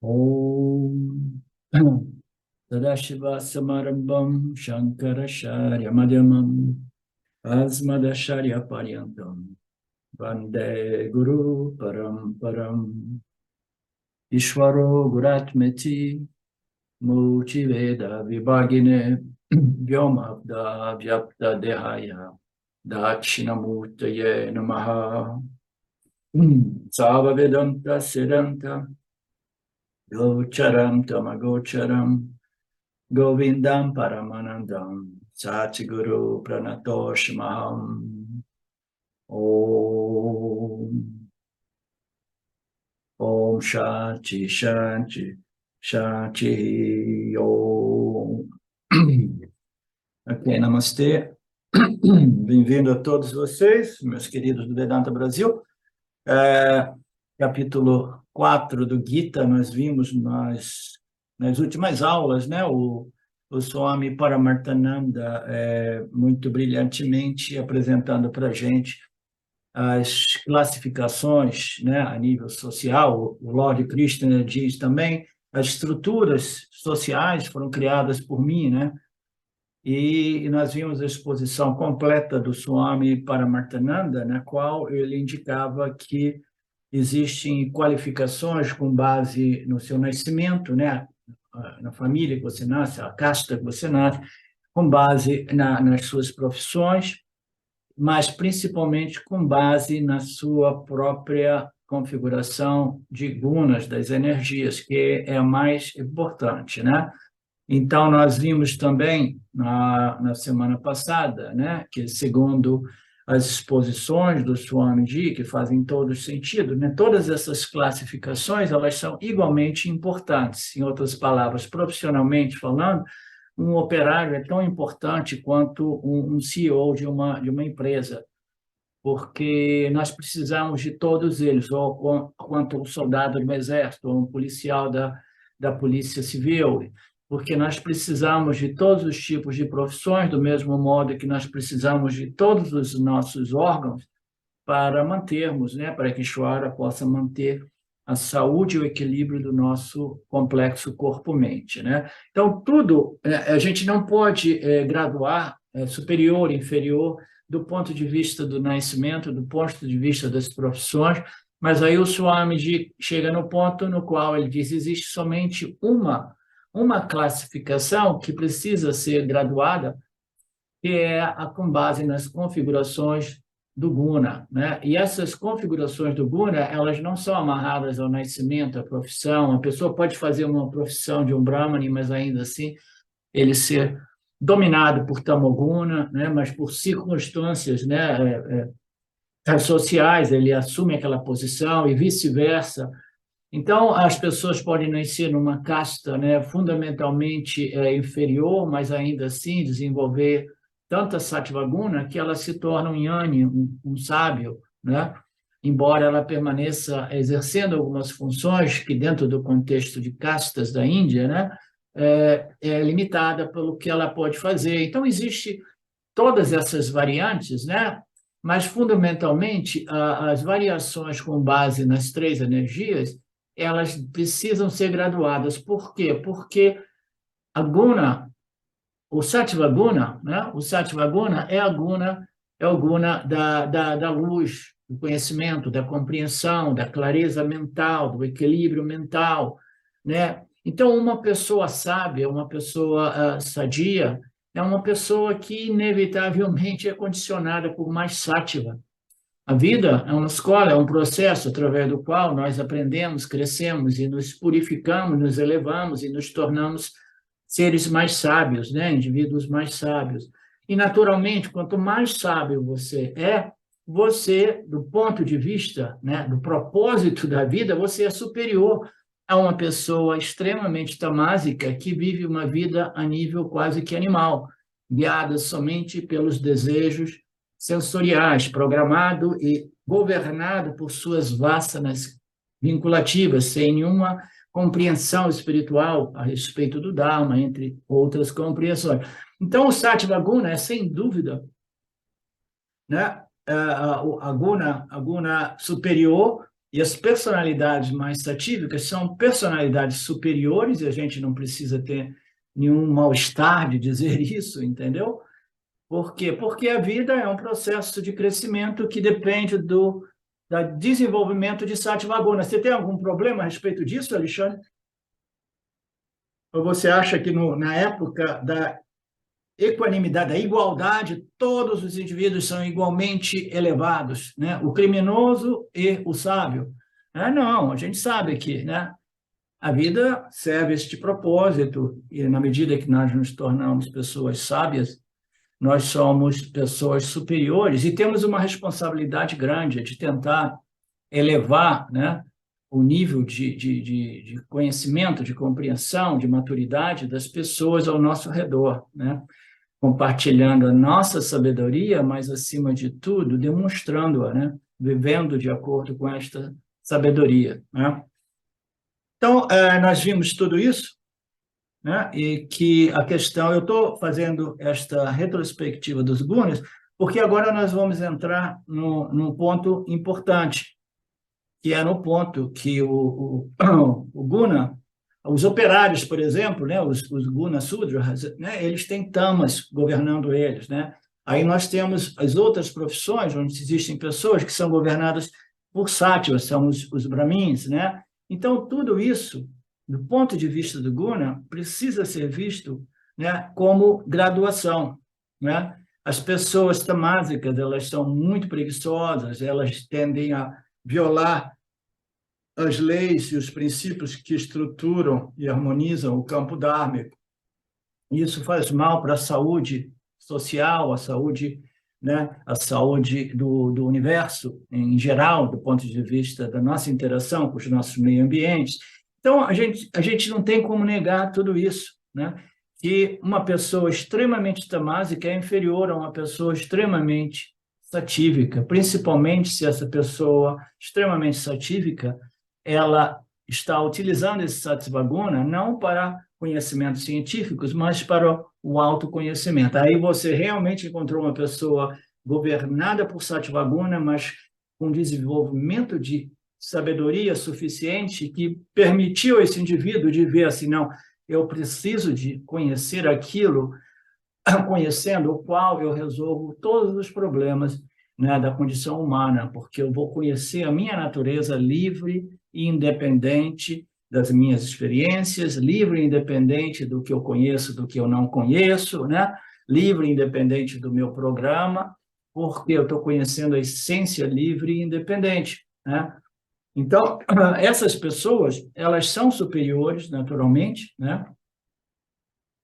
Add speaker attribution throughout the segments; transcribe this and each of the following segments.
Speaker 1: Om Sadashiva Samarambam Shankaracharya Madhyamam Asmadacharya Paryantam Vande Guru Paramparam Ishvaro Guratmeti Multiveda Vibhagine Vyomabda Vyapta Dehaya Dakshinamurtaye Namaha Sava Vedanta Siddhanta Gocharam Tamagocharam Govindam Paramanandam Satguru Pranatoshmaham Om Om Shanti Shanti Shanti Om. Ok, namastê. Bem-vindo a todos vocês, meus queridos do Vedanta Brasil. Capítulo 4 do Gita, nós vimos nas últimas aulas, né? O Swami Paramarthananda muito brilhantemente apresentando para a gente as classificações, né, a nível social. O Lord Krishna diz também, as estruturas sociais foram criadas por mim, né? E nós vimos a exposição completa do Swami Paramarthananda, na qual ele indicava que existem qualificações com base no seu nascimento, né? Na família que você nasce, a casta que você nasce, com base nas suas profissões, mas principalmente com base na sua própria configuração de gunas das energias, que é a mais importante, né? Então, nós vimos também na semana passada, né, que segundo as exposições do Swamiji, que fazem todo sentido, né, todas essas classificações elas são igualmente importantes. Em outras palavras, profissionalmente falando, um operário é tão importante quanto um CEO de uma empresa, porque nós precisamos de todos eles, ou quanto um soldado do exército, ou um policial da Polícia Civil, porque nós precisamos de todos os tipos de profissões, do mesmo modo que nós precisamos de todos os nossos órgãos para mantermos, né, para que Ishvara possa manter a saúde e o equilíbrio do nosso complexo corpo-mente, né? Então, tudo, a gente não pode graduar superior, inferior, do ponto de vista do nascimento, do ponto de vista das profissões, mas aí o Swamiji chega no ponto no qual ele diz existe somente uma classificação que precisa ser graduada, que é com base nas configurações do guna, né? E essas configurações do guna, elas não são amarradas ao nascimento, à profissão. A pessoa pode fazer uma profissão de um brahmane, mas ainda assim ele ser dominado por tamoguna, né? Mas por circunstâncias, né, sociais, ele assume aquela posição e vice-versa. Então, as pessoas podem nascer numa casta, né, fundamentalmente inferior, mas ainda assim desenvolver tanta sattvaguna que ela se torna um jnani, um sábio, né? Embora ela permaneça exercendo algumas funções que, dentro do contexto de castas da Índia, né, é limitada pelo que ela pode fazer. Então, existe todas essas variantes, né? Mas, fundamentalmente, as variações com base nas três energias, elas precisam ser graduadas. Por quê? Porque a guna, o sattva guna, né? O sattva guna é o guna da luz, do conhecimento, da compreensão, da clareza mental, do equilíbrio mental, né? Então, uma pessoa sábia, uma pessoa sadia, é uma pessoa que inevitavelmente é condicionada por mais sattva. A vida é uma escola, é um processo através do qual nós aprendemos, crescemos e nos purificamos, nos elevamos e nos tornamos seres mais sábios, né? Indivíduos mais sábios. E, naturalmente, quanto mais sábio você, do ponto de vista, né, do propósito da vida, você é superior a uma pessoa extremamente tamásica que vive uma vida a nível quase que animal, guiada somente pelos desejos sensoriais, programado e governado por suas vássanas vinculativas, sem nenhuma compreensão espiritual a respeito do Dharma, entre outras compreensões. Então, o Sattva Guna é, sem dúvida, né, a guna superior, E as personalidades mais satívicas são personalidades superiores, e a gente não precisa ter nenhum mal-estar de dizer isso, entendeu? Por quê? Porque a vida é um processo de crescimento que depende do desenvolvimento de Sattva Guna. Você tem algum problema a respeito disso, Alexandre? Ou você acha que na época da equanimidade, da igualdade, todos os indivíduos são igualmente elevados, né? O criminoso e o sábio? Não, a gente sabe que, né? A vida serve a este propósito, e na medida que nós nos tornamos pessoas sábias, nós somos pessoas superiores e temos uma responsabilidade grande de tentar elevar, né, o nível de conhecimento, de compreensão, de maturidade das pessoas ao nosso redor, né? Compartilhando a nossa sabedoria, mas, acima de tudo, demonstrando-a, né? Vivendo de acordo com esta sabedoria, né? Então, nós vimos tudo isso, né? E que a questão, eu estou fazendo esta retrospectiva dos gunas, porque agora nós vamos entrar num ponto importante, que é no ponto que o guna, os operários, por exemplo, né? Os guna sudras, né? Eles têm tamas governando eles, né? Aí nós temos as outras profissões, onde existem pessoas que são governadas por sáttvas, são os brahmins, né? Então, tudo isso, do ponto de vista do guna, precisa ser visto, né, como graduação, né? As pessoas tamásicas, elas são muito preguiçosas, elas tendem a violar as leis e os princípios que estruturam e harmonizam o campo dármico. Isso faz mal para a saúde social, a saúde, né, a saúde do universo em geral, do ponto de vista da nossa interação com os nossos meio ambientes. Então, a gente não tem como negar tudo isso, né? Que uma pessoa extremamente tamásica é inferior a uma pessoa extremamente satívica, principalmente se essa pessoa extremamente satívica ela está utilizando esse Sattvaguna não para conhecimentos científicos, mas para o autoconhecimento. Aí você realmente encontrou uma pessoa governada por Sattvaguna, mas com desenvolvimento de sabedoria suficiente que permitiu a esse indivíduo de ver assim, não, eu preciso de conhecer aquilo, conhecendo o qual eu resolvo todos os problemas, né, da condição humana, porque eu vou conhecer a minha natureza livre e independente das minhas experiências, livre e independente do que eu conheço, do que eu não conheço, né? Livre e independente do meu programa, porque eu estou conhecendo a essência livre e independente, né? Então, essas pessoas, elas são superiores, naturalmente, né?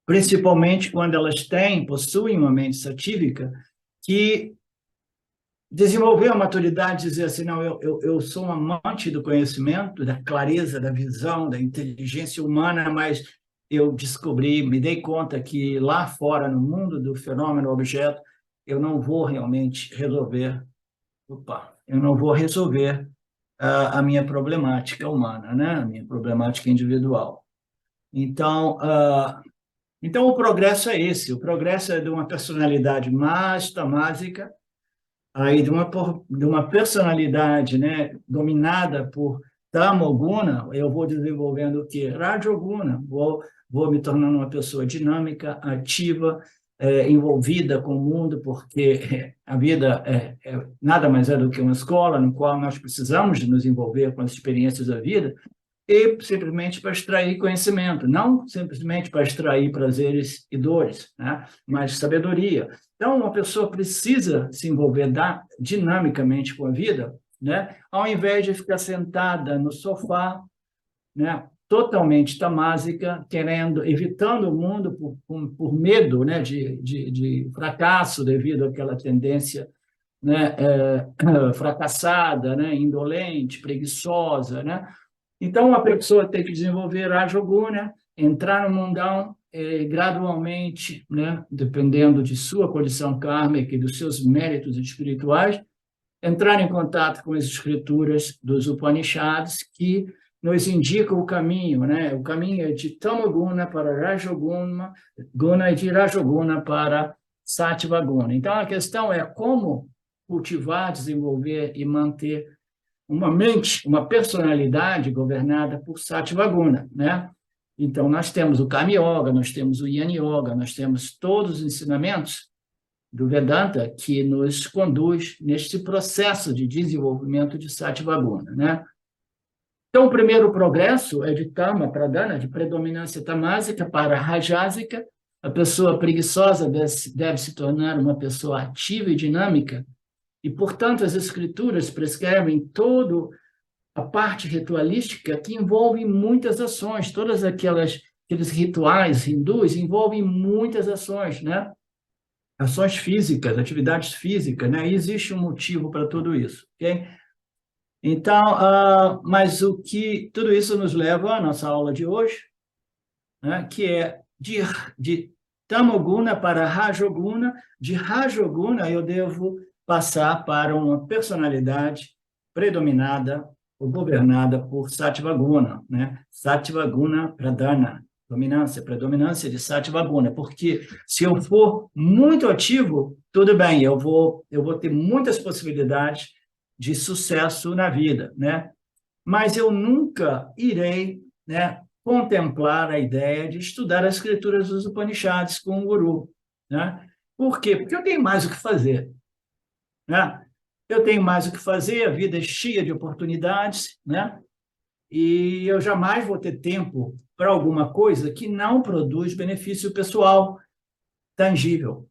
Speaker 1: Principalmente quando elas possuem uma mente satívica que desenvolver a maturidade, dizer assim, não, eu sou um amante do conhecimento, da clareza, da visão, da inteligência humana, mas eu descobri, me dei conta que lá fora, no mundo do fenômeno objeto, eu não vou realmente resolver, eu não vou resolver a minha problemática humana, né? A minha problemática individual. Então, então, o progresso é esse, o progresso é de uma personalidade mais tamásica, aí de uma personalidade, né, dominada por Tamoguna, eu vou desenvolvendo o quê? Rajoguna, vou me tornando uma pessoa dinâmica, ativa, envolvida com o mundo, porque a vida nada mais é do que uma escola no qual nós precisamos de nos envolver com as experiências da vida, e simplesmente para extrair conhecimento, não simplesmente para extrair prazeres e dores, né? Mas sabedoria. Então, uma pessoa precisa se envolver dinamicamente com a vida, né? Ao invés de ficar sentada no sofá, né? Totalmente tamásica, evitando o mundo por medo, né? de fracasso devido àquela tendência, né? Fracassada, né? Indolente, preguiçosa, né? Então, a pessoa tem que desenvolver a Rajoguna, entrar no mundão gradualmente, né, dependendo de sua condição kármica e dos seus méritos espirituais, entrar em contato com as escrituras dos Upanishads, que nos indicam o caminho, né? O caminho é de Tamoguna para Rajoguna, Guna e de Rajoguna para Sattvaguna. Então, a questão é como cultivar, desenvolver e manter uma mente, uma personalidade governada por Sattva Guna, né? Então, nós temos o Karma Yoga, nós temos o Jnana Yoga, nós temos todos os ensinamentos do Vedanta que nos conduz neste processo de desenvolvimento de Sattva Guna, né? Então, o primeiro progresso é de Tama para Dana, de predominância tamásica para rajásica. A pessoa preguiçosa deve se tornar uma pessoa ativa e dinâmica, e, portanto, as escrituras prescrevem toda a parte ritualística que envolve muitas ações. Todas aqueles rituais hindus envolvem muitas ações, né? Ações físicas, atividades físicas, né? E existe um motivo para tudo isso, ok? Então, mas tudo isso nos leva à nossa aula de hoje, né? Que é de Tamoguna para Rajoguna. De Rajoguna eu devo passar para uma personalidade predominada ou governada por Sattva Guna, né? Sattva Guna Pradhana, predominância de Sattva Guna, porque se eu for muito ativo, tudo bem, eu vou ter muitas possibilidades de sucesso na vida, né? Mas eu nunca irei, né, contemplar a ideia de estudar as escrituras dos Upanishads com um guru, né? Por quê? Porque eu tenho mais o que fazer, né? Eu tenho mais o que fazer, a vida é cheia de oportunidades, né? E eu jamais vou ter tempo para alguma coisa que não produz benefício pessoal tangível.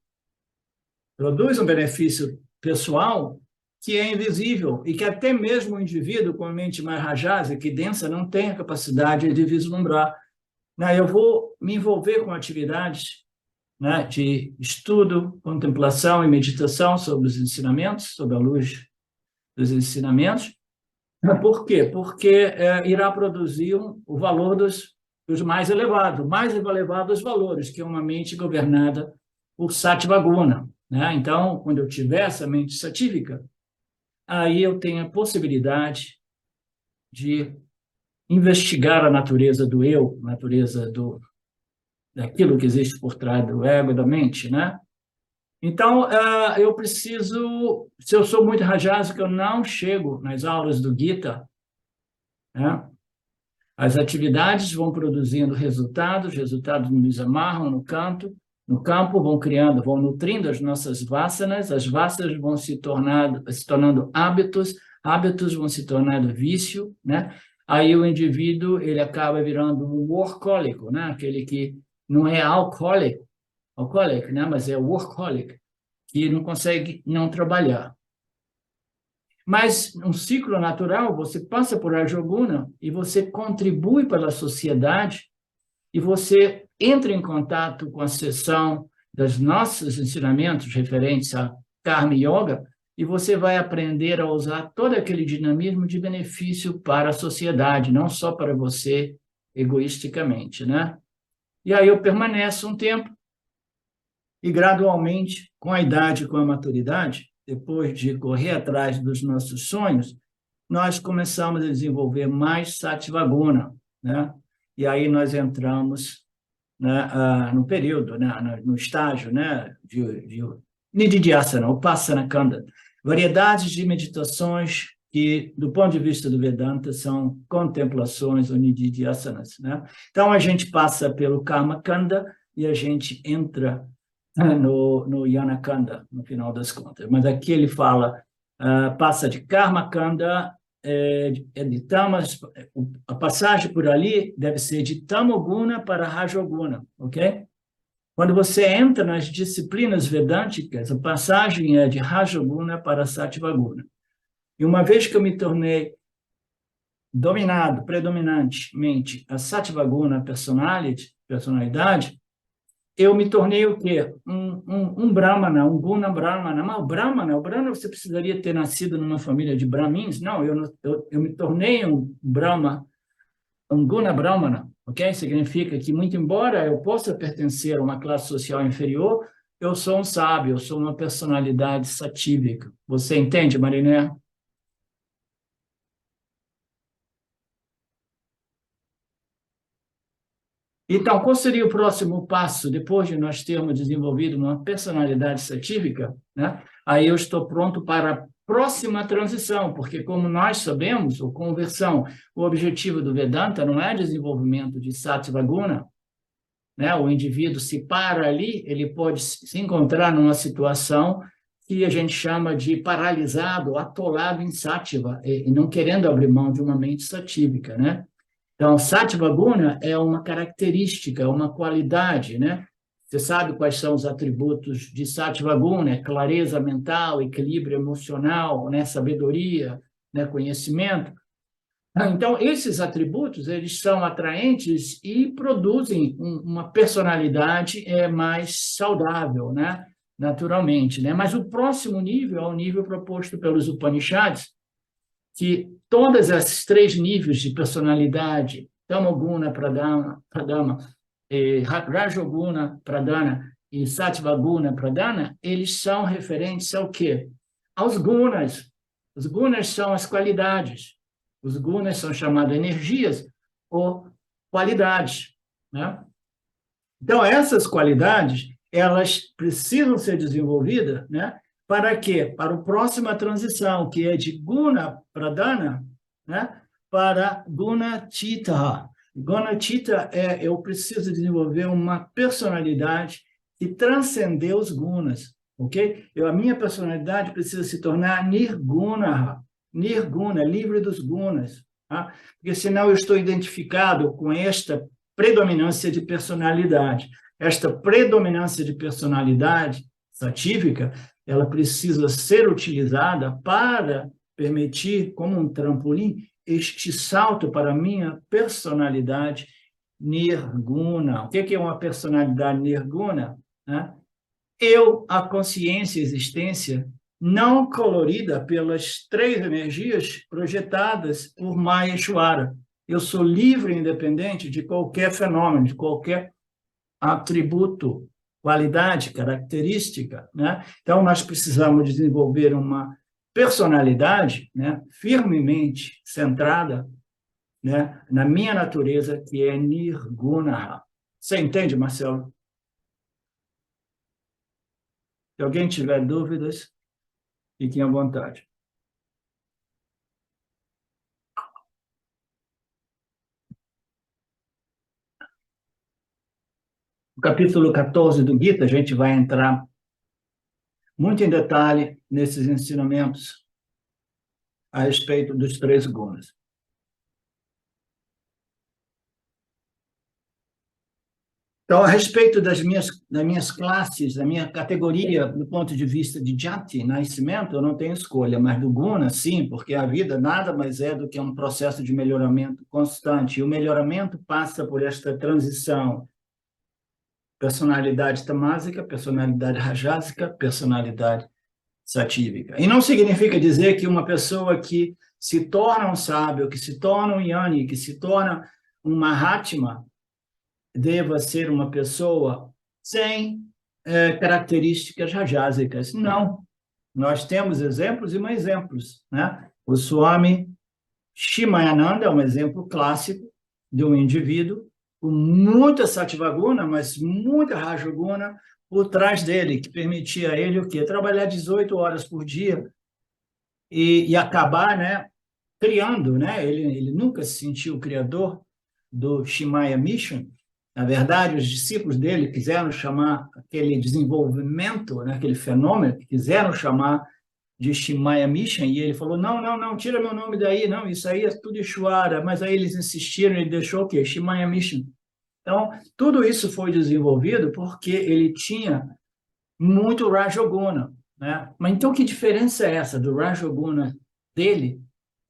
Speaker 1: Produz um benefício pessoal que é invisível e que até mesmo o indivíduo com a mente mais rajásica e densa não tem a capacidade de vislumbrar. Eu vou me envolver com atividades, né, de estudo, contemplação e meditação sobre os ensinamentos, sob a luz dos ensinamentos. Por quê? Porque irá produzir o valor dos mais elevados, o mais elevado dos valores, que é uma mente governada por Sattva Guna, né? Então, quando eu tiver essa mente satívica, aí eu tenho a possibilidade de investigar a natureza do eu, a natureza daquilo que existe por trás do ego e da mente, né? Então, eu preciso, se eu sou muito rajásico, eu não chego nas aulas do Gita, né? As atividades vão produzindo resultados nos amarram no campo, vão nutrindo as nossas vasanas, as vasanas vão se tornando hábitos vão se tornando vício, né? Aí o indivíduo, ele acaba virando um workaholic, né? Aquele que não é alcoólico, né? Mas é workaholic, que não consegue não trabalhar. Mas, um ciclo natural, você passa por Rajoguna e você contribui para a sociedade e você entra em contato com a seção dos nossos ensinamentos referentes a Karma Yoga e você vai aprender a usar todo aquele dinamismo de benefício para a sociedade, não só para você egoisticamente, né? E aí eu permaneço um tempo e, gradualmente, com a idade, com a maturidade, depois de correr atrás dos nossos sonhos, nós começamos a desenvolver mais Sattva Guna, né? E aí nós entramos, né, no período, né, no estágio, né, de Nididhyasana, Upasana Kanda, variedades de meditações que, do ponto de vista do Vedanta, são contemplações ou Nididhyasanas, né? Então, a gente passa pelo Karma Kanda e a gente entra no Jnana Kanda, no final das contas. Mas aqui ele fala, passa de Karma Kanda, de Tamas, a passagem por ali deve ser de Tamoguna para Rajoguna, ok? Quando você entra nas disciplinas vedânticas, a passagem é de Rajoguna para Sattvaguna. E uma vez que eu me tornei dominado predominantemente a Sattvaguna personalidade, eu me tornei o quê? Um Brahmana, um Guna Brahmana. Mas o Brahmana você precisaria ter nascido numa família de Brahmins? Não, eu me tornei um Brahma, um Guna Brahmana, ok? Significa que, muito embora eu possa pertencer a uma classe social inferior, eu sou um sábio, eu sou uma personalidade satívica. Você entende, Mariné? Então, qual seria o próximo passo depois de nós termos desenvolvido uma personalidade satívica, né? Aí eu estou pronto para a próxima transição, porque como nós sabemos, ou conversão, o objetivo do Vedanta não é desenvolvimento de Sattva Guna, né? O indivíduo se para ali, ele pode se encontrar numa situação que a gente chama de paralisado, atolado em Sattva, e não querendo abrir mão de uma mente satívica, né? Então, Sattva Guna é uma característica, uma qualidade, né? Você sabe quais são os atributos de Sattva Guna? É clareza mental, equilíbrio emocional, né? Sabedoria, né? Conhecimento. Então, esses atributos, eles são atraentes e produzem uma personalidade mais saudável, né? Naturalmente, né? Mas o próximo nível é o nível proposto pelos Upanishads, que todos esses três níveis de personalidade, Tamoguna, Pradama, Rajoguna, Pradana e Sattvaguna, Pradana, eles são referentes ao quê? Aos gunas. Os gunas são as qualidades. Os gunas são chamados energias ou qualidades, né? Então, essas qualidades, elas precisam ser desenvolvidas, né? Para quê? Para a próxima transição, que é de Guna Pradana, né? Para Guna Chitta. Guna Chitta eu preciso desenvolver uma personalidade que transcendeu os gunas, ok? A minha personalidade precisa se tornar Nirguna, Nirguna, livre dos gunas, tá? Porque senão eu estou identificado com esta predominância de personalidade. Esta predominância de personalidade satívica, ela precisa ser utilizada para permitir, como um trampolim, este salto para a minha personalidade nirguna. O que é uma personalidade nirguna? Eu, a consciência e existência não colorida pelas três energias projetadas por Maheshwara. Eu sou livre e independente de qualquer fenômeno, de qualquer atributo, qualidade, característica, né? Então, nós precisamos desenvolver uma personalidade, né, firmemente centrada, né, na minha natureza, que é Nirguna. Você entende, Marcelo? Se alguém tiver dúvidas, fiquem à vontade. No capítulo 14 do Gita, a gente vai entrar muito em detalhe nesses ensinamentos a respeito dos três gunas. Então, a respeito das minhas classes, da minha categoria, do ponto de vista de jati, nascimento, eu não tenho escolha, mas do guna, sim, porque a vida nada mais é do que um processo de melhoramento constante. E o melhoramento passa por esta transição: personalidade tamásica, personalidade rajásica, personalidade satívica. E não significa dizer que uma pessoa que se torna um sábio, que se torna um yani, que se torna um mahatma, deva ser uma pessoa sem características rajásicas. Não. Nós temos exemplos e mais exemplos, né? O Swami Shimayananda é um exemplo clássico de um indivíduo com muita Sattvaguna, mas muita Rajoguna por trás dele, que permitia a ele o quê? Trabalhar 18 horas por dia e acabar, né, criando, né? Ele nunca se sentiu o criador do Shimaya Mission. Na verdade, os discípulos dele quiseram chamar aquele desenvolvimento, né, aquele fenômeno, quiseram chamar de Shimaya Mission, e ele falou, não, não, não, tira meu nome daí, não, isso aí é tudo Ishwara, mas aí eles insistiram, ele deixou o quê? Shimaya Mission. Então, tudo isso foi desenvolvido porque ele tinha muito Rajoguna, né? Mas então, que diferença é essa do Rajoguna dele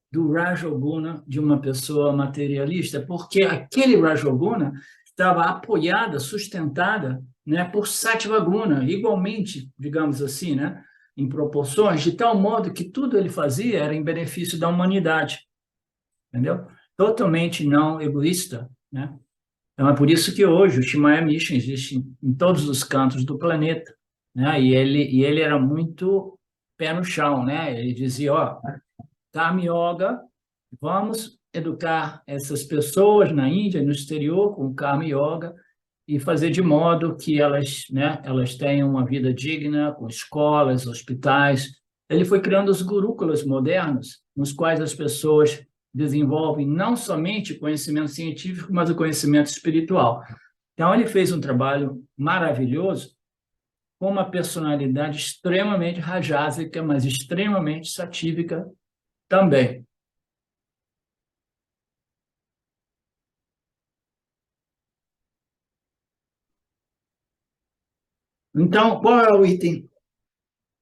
Speaker 1: do Rajoguna de uma pessoa materialista? Porque aquele Rajoguna estava apoiada, sustentada, né, por Sattvaguna, igualmente, digamos assim, né, em proporções, de tal modo que tudo ele fazia era em benefício da humanidade, entendeu? Totalmente não egoísta, né? Então é por isso que hoje o Shimaya Mission existe em todos os cantos do planeta, né? E ele era muito pé no chão, né? Ele dizia, ó, Karma Yoga, vamos educar essas pessoas na Índia, no exterior, com o Karma Yoga, e fazer de modo que elas, né, elas tenham uma vida digna, com escolas, hospitais. Ele foi criando os gurúkulas modernos, nos quais as pessoas desenvolvem não somente conhecimento científico, mas o conhecimento espiritual. Então, ele fez um trabalho maravilhoso, com uma personalidade extremamente rajásica, mas extremamente satívica também. Então, qual é o item?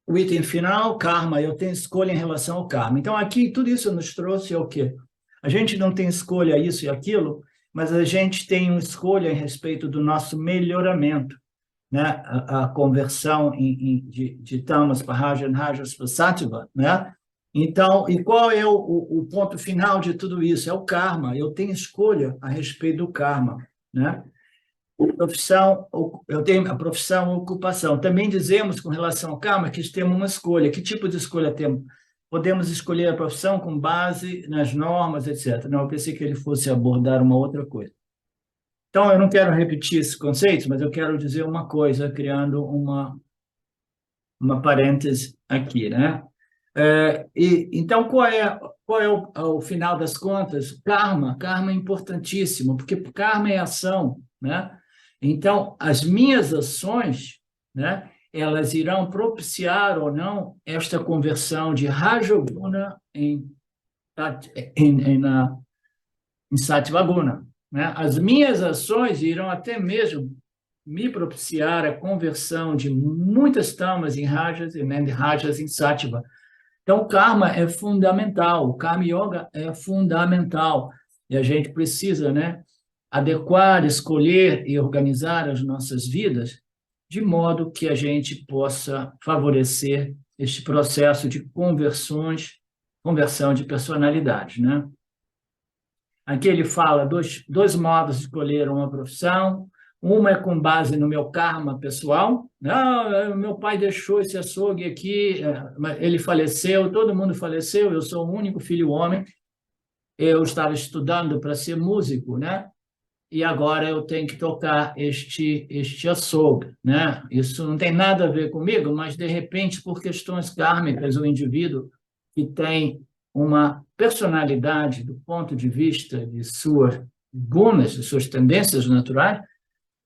Speaker 1: O item final, karma. Eu tenho escolha em relação ao karma. Então, aqui, tudo isso nos trouxe o quê? A gente não tem escolha isso e aquilo, mas a gente tem uma escolha em respeito do nosso melhoramento, né? A conversão de tamas para rajas, rajas para sattva, né? Então, e qual é o ponto final de tudo isso? É o karma. Eu tenho escolha a respeito do karma, né? Profissão, eu tenho a profissão, ocupação. Também dizemos com relação ao karma que temos uma escolha. Que tipo de escolha temos? Podemos escolher a profissão com base nas normas, etc. Não, eu pensei que ele fosse abordar uma outra coisa. Então, eu não quero repetir esses conceitos, mas eu quero dizer uma coisa, criando uma parêntese aqui, né? Então, qual é o final das contas? Karma. Karma é importantíssimo, porque karma é ação, né? Então, as minhas ações, né, elas irão propiciar ou não esta conversão de Rajoguna em Sattvaguna, né? As minhas ações irão até mesmo me propiciar a conversão de muitas tamas em Rajas e Rajas em Sattva. Então, o karma é fundamental, o Karma Yoga é fundamental, e a gente precisa, né, adequar, escolher e organizar as nossas vidas de modo que a gente possa favorecer este processo de conversão de personalidade, né? Aqui ele fala dois modos de escolher uma profissão. Uma é com base no meu karma pessoal. Não, meu pai deixou esse açougue aqui, ele faleceu, todo mundo faleceu, eu sou o único filho homem. Eu estava estudando para ser músico, né? E agora eu tenho que tocar este açougue, né? Isso não tem nada a ver comigo, mas, de repente, por questões kármicas, o indivíduo que tem uma personalidade do ponto de vista de suas gunas, de suas tendências naturais,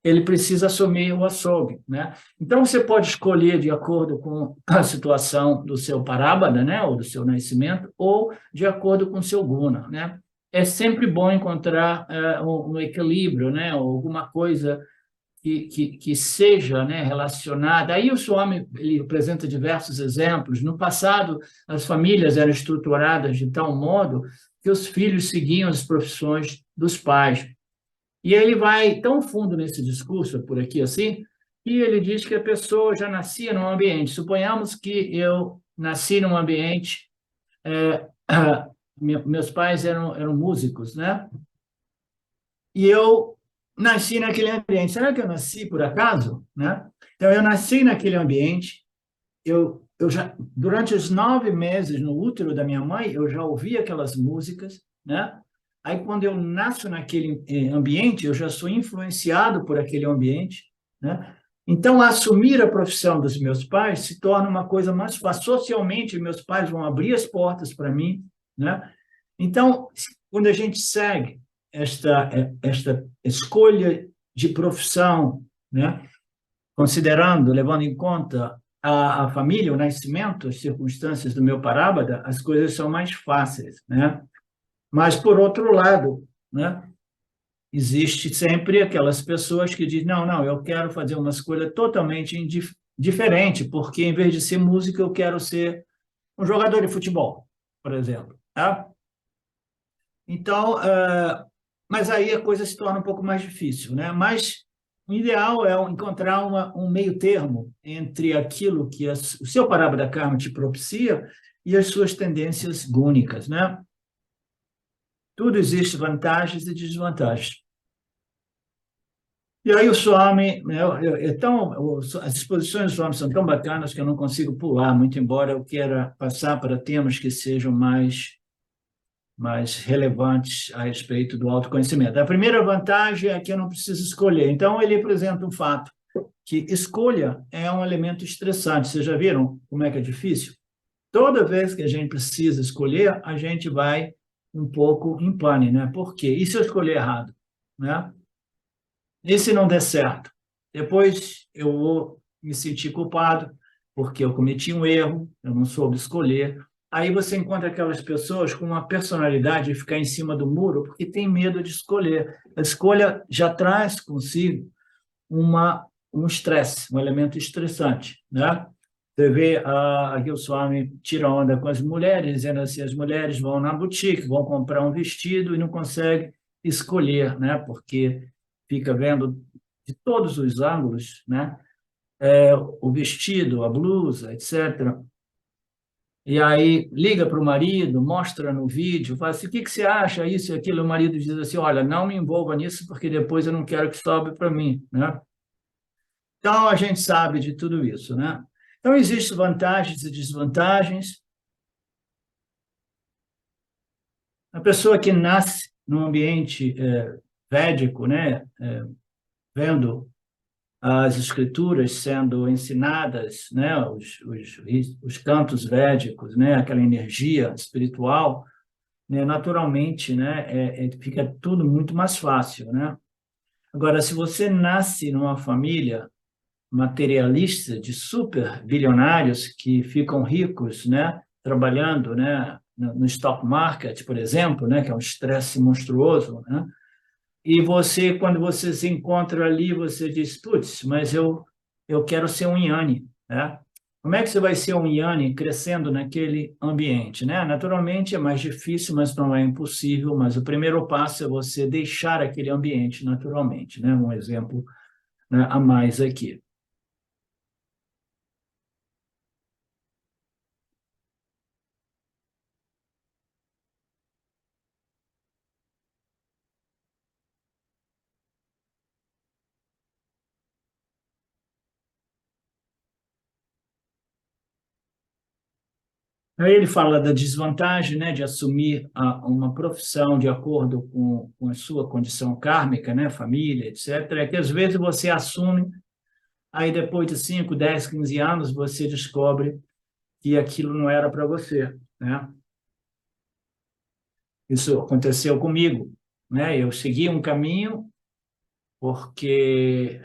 Speaker 1: ele precisa assumir o açougue, né? Então, você pode escolher de acordo com a situação do seu parábada, né, ou do seu nascimento, ou de acordo com o seu guna, né? É sempre bom encontrar um equilíbrio, né, ou alguma coisa que seja, né, relacionada. Aí o Swami ele apresenta diversos exemplos. No passado, as famílias eram estruturadas de tal modo que os filhos seguiam as profissões dos pais. E ele vai tão fundo nesse discurso, por aqui assim, que ele diz que a pessoa já nascia num ambiente. Suponhamos que eu nasci num ambiente, é, meus pais eram músicos, né? E eu nasci naquele ambiente. Será que eu nasci por acaso, né? Então, eu nasci naquele ambiente, eu já, durante os 9 meses no útero da minha mãe, eu já ouvi aquelas músicas, né? Aí, quando eu nasço naquele ambiente, eu já sou influenciado por aquele ambiente, né? Então, assumir a profissão dos meus pais se torna uma coisa mais fácil. Socialmente, meus pais vão abrir as portas para mim, né? Então, quando a gente segue esta escolha de profissão, né? Considerando, levando em conta a família, o nascimento, as circunstâncias do meu parábada, as coisas são mais fáceis, né? Mas, por outro lado, né, existe sempre aquelas pessoas que dizem, não, eu quero fazer uma escolha totalmente diferente, porque, em vez de ser músico, eu quero ser um jogador de futebol, por exemplo. Tá? Então, mas aí a coisa se torna um pouco mais difícil, né? Mas o ideal é encontrar um meio termo entre aquilo que o seu parábola karma te propicia e as suas tendências gúnicas, né? Tudo existe vantagens e desvantagens. E aí o Swami, né, as exposições do Swami são tão bacanas que eu não consigo pular, muito embora eu queira passar para temas que sejam mais mais relevantes a respeito do autoconhecimento. A primeira vantagem é que eu não preciso escolher. Então, ele apresenta um fato, que escolha é um elemento estressante. Vocês já viram como é que é difícil? Toda vez que a gente precisa escolher, a gente vai um pouco em pane, né? Por quê? E se eu escolher errado, né? E se não der certo? Depois eu vou me sentir culpado, porque eu cometi um erro, eu não soube escolher. Aí você encontra aquelas pessoas com uma personalidade de ficar em cima do muro, porque tem medo de escolher. A escolha já traz consigo um estresse, um elemento estressante, né? Você vê aqui o Swami tira onda com as mulheres, dizendo assim, as mulheres vão na boutique, vão comprar um vestido e não conseguem escolher, né? Porque fica vendo de todos os ângulos, né? O vestido, a blusa, etc. E aí liga para o marido, mostra no vídeo, fala assim, o que que você acha isso e aquilo? O marido diz assim, olha, não me envolva nisso porque depois eu não quero que sobe para mim, né? Então, a gente sabe de tudo isso, né? Então, existem vantagens e desvantagens. A pessoa que nasce num ambiente védico, né? Vendo as escrituras sendo ensinadas, né? Os cantos védicos, né? Aquela energia espiritual, né? Naturalmente, né? Fica tudo muito mais fácil, né? Agora, se você nasce numa família materialista de super bilionários que ficam ricos, né, trabalhando, né, no stock market, por exemplo, né, que é um estresse monstruoso, né? E você, quando você se encontra ali, você diz, putz, mas eu quero ser um Yanni, né? Como é que você vai ser um Yanni crescendo naquele ambiente, né? Naturalmente é mais difícil, mas não é impossível, mas o primeiro passo é você deixar aquele ambiente naturalmente, né? Um exemplo, né, a mais aqui. Aí ele fala da desvantagem, né, de assumir uma profissão de acordo com a sua condição kármica, né, família, etc. É que às vezes você assume, aí depois de 5, 10, 15 anos, você descobre que aquilo não era para você, né? Isso aconteceu comigo, né? Eu segui um caminho porque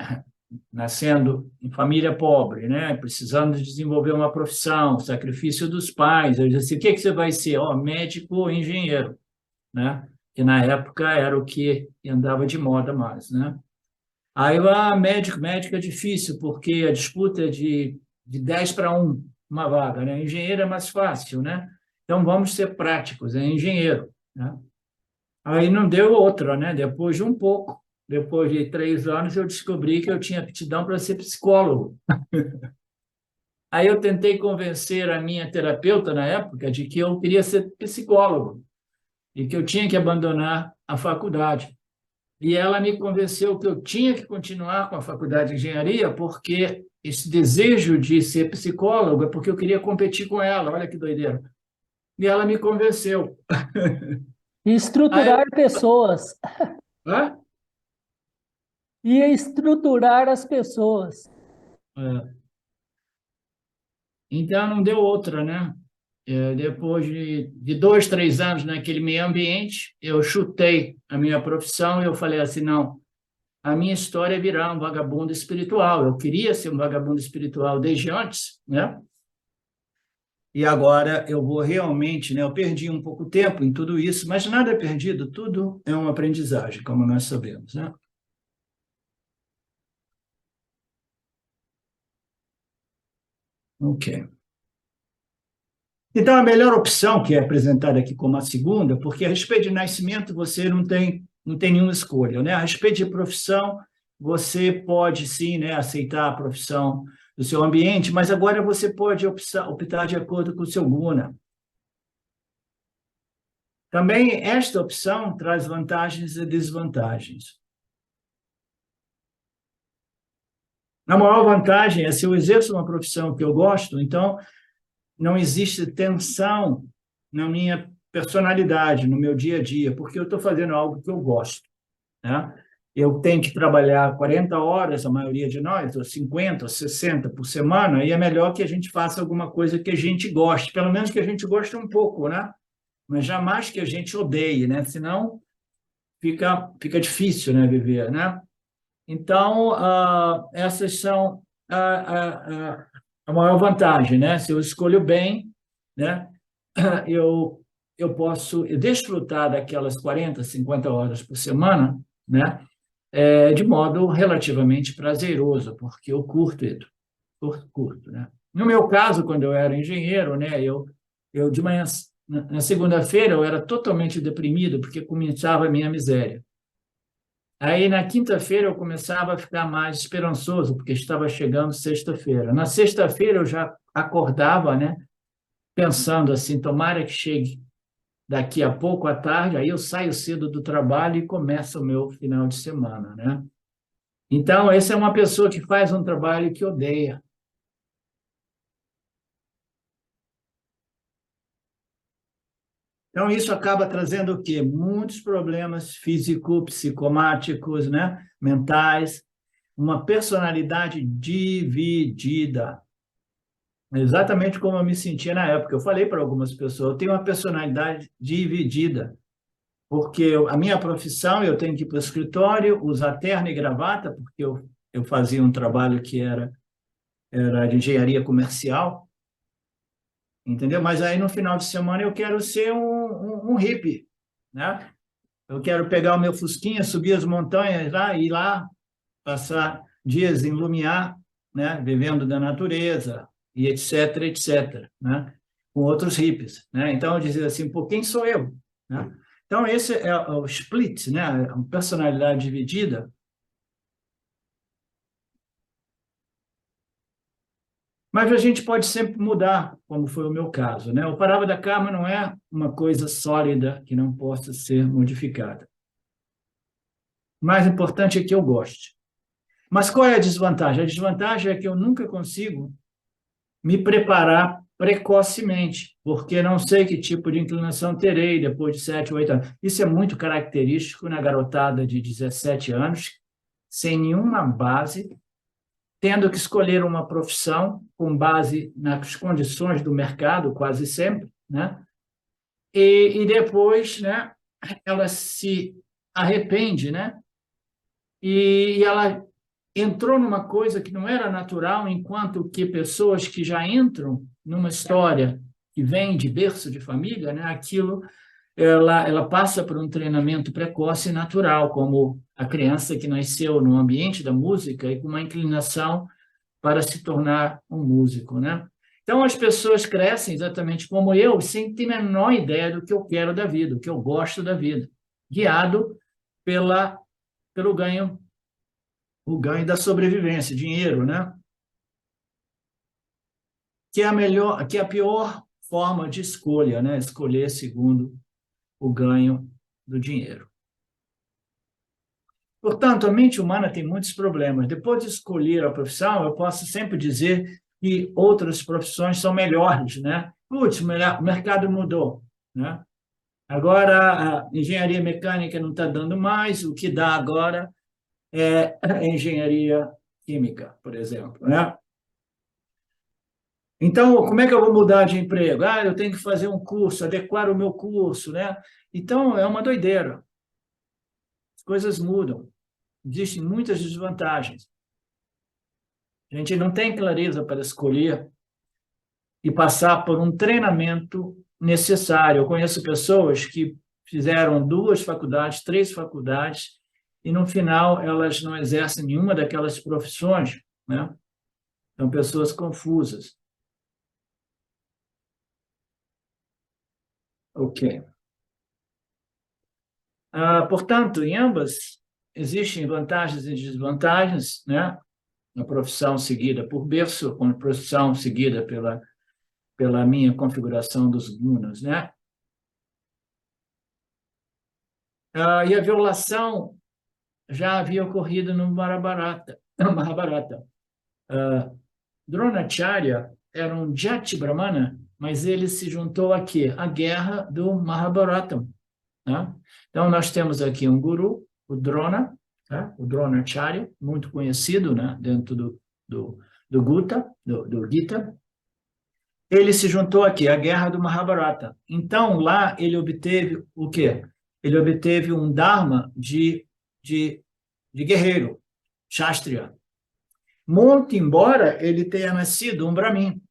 Speaker 1: nascendo em família pobre, né, precisando de desenvolver uma profissão, sacrifício dos pais. Eu disse, o que que você vai ser? Oh, médico ou engenheiro, né? Que na época era o que andava de moda mais, né? Aí, médico é difícil, porque a disputa é de 10 para 1, uma vaga, né? Engenheiro é mais fácil, né? Então, vamos ser práticos, é engenheiro, né? Aí não deu outra, né? Depois de um pouco, depois de 3 anos, eu descobri que eu tinha aptidão para ser psicólogo. Aí eu tentei convencer a minha terapeuta na época de que eu queria ser psicólogo e que eu tinha que abandonar a faculdade. E ela me convenceu que eu tinha que continuar com a faculdade de engenharia porque esse desejo de ser psicólogo é porque eu queria competir com ela. Olha que doideira. E ela me convenceu. Aí,
Speaker 2: Estruturar pessoas.
Speaker 1: hã?
Speaker 2: Ia estruturar as pessoas.
Speaker 1: É. Então, não deu outra, né? Depois de 2, 3 anos naquele meio ambiente, eu chutei a minha profissão e eu falei assim, não, a minha história é virar um vagabundo espiritual. Eu queria ser um vagabundo espiritual desde antes, né? E agora eu vou realmente, né? Eu perdi um pouco tempo em tudo isso, mas nada é perdido, tudo é uma aprendizagem, como nós sabemos, né? Ok. Então, a melhor opção, que é apresentada aqui como a segunda, porque a respeito de nascimento você não tem nenhuma escolha, né? A respeito de profissão, você pode sim, né, aceitar a profissão do seu ambiente, mas agora você pode optar de acordo com o seu guna. Também esta opção traz vantagens e desvantagens. A maior vantagem é se eu exerço uma profissão que eu gosto, então não existe tensão na minha personalidade no meu dia a dia, porque eu estou fazendo algo que eu gosto, né? Eu tenho que trabalhar 40 horas, a maioria de nós, ou 50, ou 60 por semana, e é melhor que a gente faça alguma coisa que a gente goste, pelo menos que a gente goste um pouco, né? Mas jamais que a gente odeie, né? Senão fica difícil, né, viver, né? Então, essas são a maior vantagem, né? Se eu escolho bem, né, eu, eu posso desfrutar daquelas 40, 50 horas por semana, né, de modo relativamente prazeroso, porque eu curto isso, curto, né? No meu caso, quando eu era engenheiro, né, eu de manhã, na segunda-feira, eu era totalmente deprimido, porque começava a minha miséria. Aí, na quinta-feira, eu começava a ficar mais esperançoso, porque estava chegando sexta-feira. Na sexta-feira, eu já acordava, né, pensando assim, tomara que chegue daqui a pouco à tarde, aí eu saio cedo do trabalho e começa o meu final de semana, né? Então, essa é uma pessoa que faz um trabalho que odeia. Então, isso acaba trazendo o quê? Muitos problemas físico-psicomáticos, né? Mentais, uma personalidade dividida. Exatamente como eu me sentia na época. Eu falei para algumas pessoas, eu tenho uma personalidade dividida, porque a minha profissão, eu tenho que ir para o escritório, usar terno e gravata, porque eu fazia um trabalho que era de engenharia comercial, entendeu? Mas aí no final de semana eu quero ser um hippie, né? Eu quero pegar o meu fusquinha, subir as montanhas lá, ir lá, passar dias em Lumiar, né? Vivendo da natureza, e etc, etc, né? Com outros hippies, né? Então eu dizia assim, pô, quem sou eu, né? Então esse é o split, né? A personalidade dividida. Mas a gente pode sempre mudar, como foi o meu caso, né? O parábola da karma não é uma coisa sólida que não possa ser modificada. O mais importante é que eu goste. Mas qual é a desvantagem? A desvantagem é que eu nunca consigo me preparar precocemente, porque não sei que tipo de inclinação terei depois de 7, 8 anos. Isso é muito característico na garotada de 17 anos, sem nenhuma base, tendo que escolher uma profissão com base nas condições do mercado, quase sempre, né? E depois, né, ela se arrepende, né? E ela entrou numa coisa que não era natural, enquanto que pessoas que já entram numa história que vem de berço de família, né, aquilo ela passa por um treinamento precoce e natural, como a criança que nasceu no ambiente da música e com uma inclinação para se tornar um músico, né? Então as pessoas crescem exatamente como eu, sem ter a menor ideia do que eu quero da vida, do que eu gosto da vida, guiado pelo ganho, o ganho da sobrevivência, dinheiro, né? Que é a melhor, que é a pior forma de escolha, né? Escolher segundo o ganho do dinheiro. Portanto, a mente humana tem muitos problemas. Depois de escolher a profissão, eu posso sempre dizer que outras profissões são melhores, né? Putz, o mercado mudou, né? Agora a engenharia mecânica não está dando mais, o que dá agora é a engenharia química, por exemplo, né? Então, como é que eu vou mudar de emprego? Ah, eu tenho que fazer um curso, adequar o meu curso, né? Então, é uma doideira. As coisas mudam. Existem muitas desvantagens. A gente não tem clareza para escolher e passar por um treinamento necessário. Eu conheço pessoas que fizeram 2 faculdades, 3 faculdades, e no final elas não exercem nenhuma daquelas profissões, né? São pessoas confusas. Ok. Portanto, em ambas existem vantagens e desvantagens, né? A profissão seguida por berço, com a profissão seguida pela minha configuração dos gunas, né? E a violação já havia ocorrido no Mahabharata. Mahabharata. Dronacharya era um Jati Brahmana, mas ele se juntou a quê? A guerra do Mahabharata, né? Então, nós temos aqui um guru, o Drona, né? O Dronacharya, muito conhecido, né? Dentro do Gita. Ele se juntou aqui, à guerra do Mahabharata. Então, lá ele obteve o quê? Ele obteve um dharma de guerreiro, Kshatriya. Muito embora ele tenha nascido um Brahmin,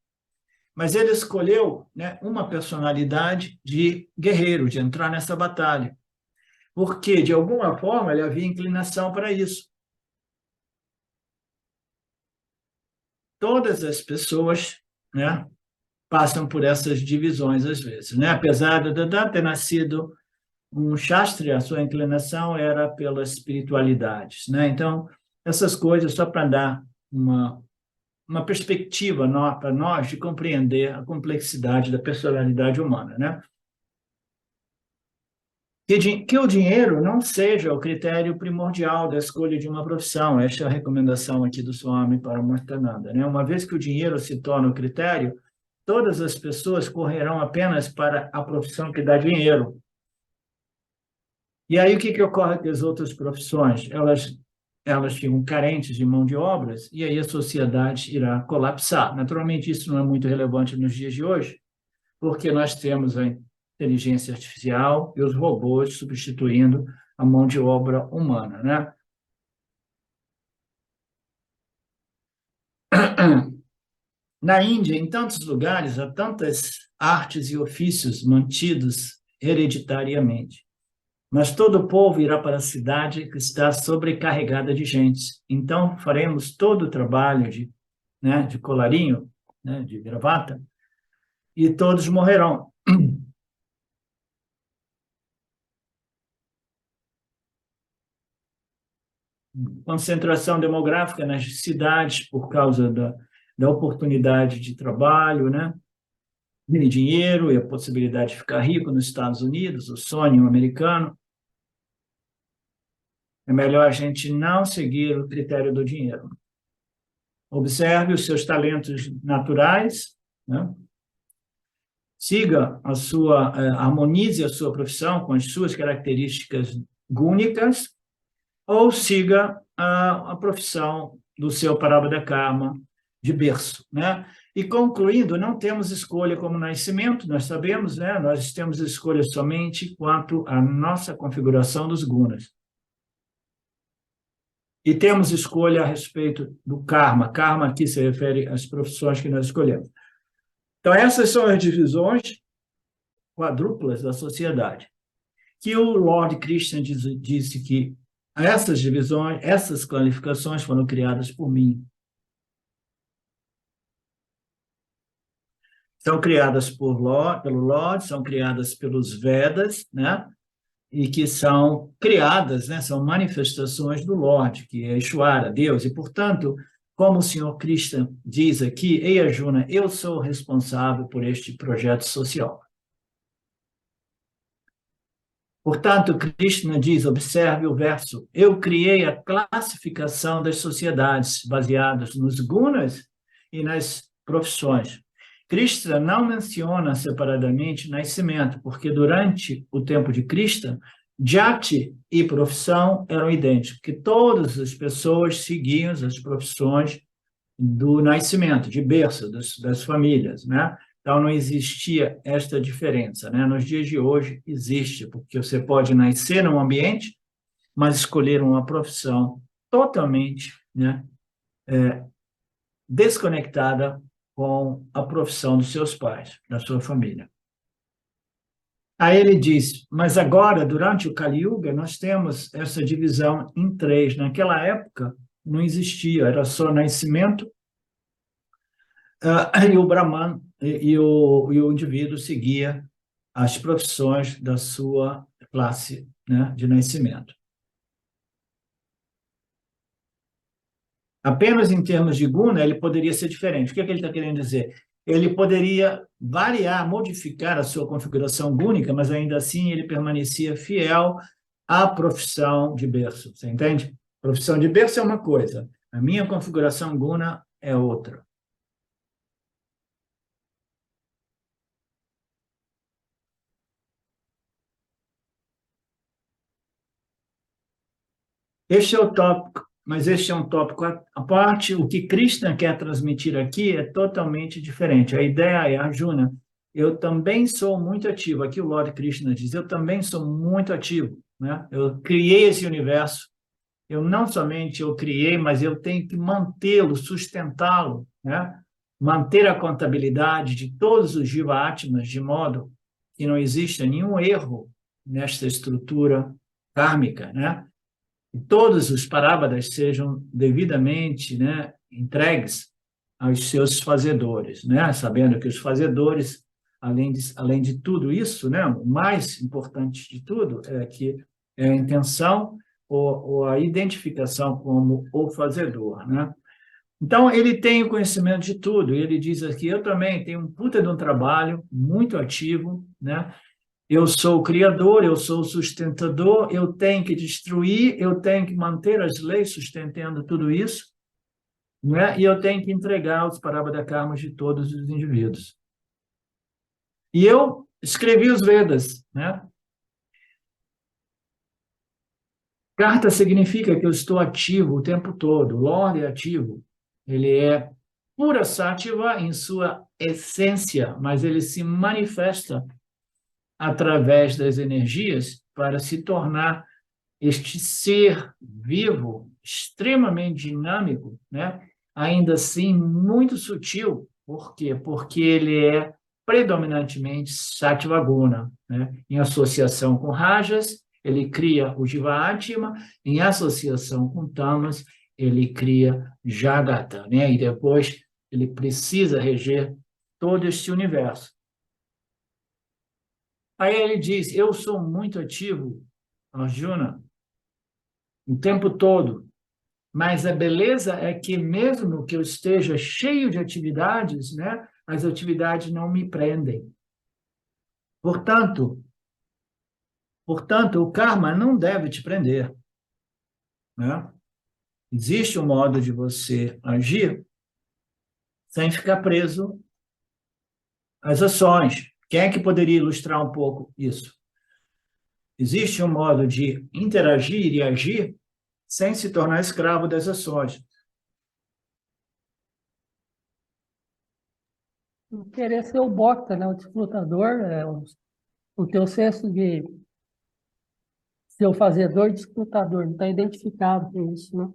Speaker 1: mas ele escolheu, né, uma personalidade de guerreiro, de entrar nessa batalha, porque, de alguma forma, ele havia inclinação para isso. Todas as pessoas, né, passam por essas divisões às vezes, né? Apesar de ter nascido um Shastri, a sua inclinação era pelas espiritualidades, né? Então, essas coisas só para dar uma perspectiva para nós de compreender a complexidade da personalidade humana, né? Que o dinheiro não seja o critério primordial da escolha de uma profissão. Esta é a recomendação aqui do Swami Paramarthananda, né? Uma vez que o dinheiro se torna o critério, todas as pessoas correrão apenas para a profissão que dá dinheiro. E aí o que ocorre com as outras profissões? Elas ficam carentes de mão de obras e aí a sociedade irá colapsar. Naturalmente, isso não é muito relevante nos dias de hoje, porque nós temos a inteligência artificial e os robôs substituindo a mão de obra humana, né? Na Índia, em tantos lugares, há tantas artes e ofícios mantidos hereditariamente. Mas todo o povo irá para a cidade que está sobrecarregada de gente. Então, faremos todo o trabalho de colarinho, né, de gravata, e todos morrerão. Concentração demográfica nas cidades por causa da oportunidade de trabalho, né? De dinheiro e a possibilidade de ficar rico nos Estados Unidos, o sonho americano. É melhor a gente não seguir o critério do dinheiro. Observe os seus talentos naturais, né? Siga harmonize a sua profissão com as suas características únicas, ou siga a profissão do seu Prarabdha Karma de berço, né? E concluindo, não temos escolha como nascimento, nós sabemos, né? Nós temos escolha somente quanto à nossa configuração dos gunas. E temos escolha a respeito do karma. Karma aqui se refere às profissões que nós escolhemos. Então, essas são as divisões quadruplas da sociedade. Que o Lord Krishna disse que essas divisões, essas classificações foram criadas por mim. São criadas pelo Lord, são criadas pelos Vedas, né? E que são criadas, né? São manifestações do Lord, que é Ishvara, Deus. E, portanto, como o Senhor Krishna diz aqui, Ei Arjuna, eu sou responsável por este projeto social. Portanto, Krishna diz, observe o verso, eu criei a classificação das sociedades baseadas nos gunas e nas profissões. Krishna não menciona separadamente nascimento, porque durante o tempo de Krishna, jati e profissão eram idênticos, porque todas as pessoas seguiam as profissões do nascimento, de berço, das famílias, né? Então, não existia esta diferença, né? Nos dias de hoje, existe, porque você pode nascer num ambiente, mas escolher uma profissão totalmente, né, desconectada com a profissão dos seus pais, da sua família. Aí ele diz, mas agora, durante o Kali Yuga, nós temos essa divisão em três. Naquela época, não existia, era só nascimento, e o Brahman e o indivíduo seguia as profissões da sua classe, né, de nascimento. Apenas em termos de guna, ele poderia ser diferente. O que ele está querendo dizer? Ele poderia variar, modificar a sua configuração gúnica, mas ainda assim ele permanecia fiel à profissão de berço. Você entende? Profissão de berço é uma coisa, a minha configuração guna é outra. Este é o tópico, mas este é um tópico à parte. O que Krishna quer transmitir aqui é totalmente diferente. A ideia é, Arjuna, eu também sou muito ativo. Aqui o Lord Krishna diz, eu também sou muito ativo, né? Eu criei esse universo. Eu não somente eu criei, mas eu tenho que mantê-lo, sustentá-lo, né? Manter a contabilidade de todos os Jiva-Atmas, de modo que não exista nenhum erro nesta estrutura kármica, né? E todos os parábadas sejam devidamente, né, entregues aos seus fazedores, né? Sabendo que os fazedores, além de tudo isso, né, o mais importante de tudo é que é a intenção ou a identificação como o fazedor, né? Então, ele tem o conhecimento de tudo, e ele diz aqui, eu também tenho um puta de um trabalho muito ativo, né? Eu sou o criador, eu sou o sustentador, eu tenho que destruir, eu tenho que manter as leis sustentando tudo isso, né? E eu tenho que entregar os Parabhada-karmas de todos os indivíduos. E eu escrevi os Vedas, né? Carta significa que eu estou ativo o tempo todo, o Lorde é ativo. Ele é pura sátiva em sua essência, mas ele se manifesta através das energias para se tornar este ser vivo, extremamente dinâmico, né? Ainda assim muito sutil. Por quê? Porque ele é predominantemente Sattva-guna, né? Em associação com Rajas, ele cria o Jiva-Atma, em associação com Tamas, ele cria Jagata, né? E depois ele precisa reger todo este universo. Aí ele diz, eu sou muito ativo, Arjuna, o tempo todo. Mas a beleza é que mesmo que eu esteja cheio de atividades, né, as atividades não me prendem. Portanto, o karma não deve te prender, né? Existe um modo de você agir sem ficar preso às ações. Quem é que poderia ilustrar um pouco isso? Existe um modo de interagir e agir sem se tornar escravo das ações.
Speaker 2: Querer ser o bota, né? O disputador, o teu senso de ser o fazedor, disputador, não está identificado com isso, né?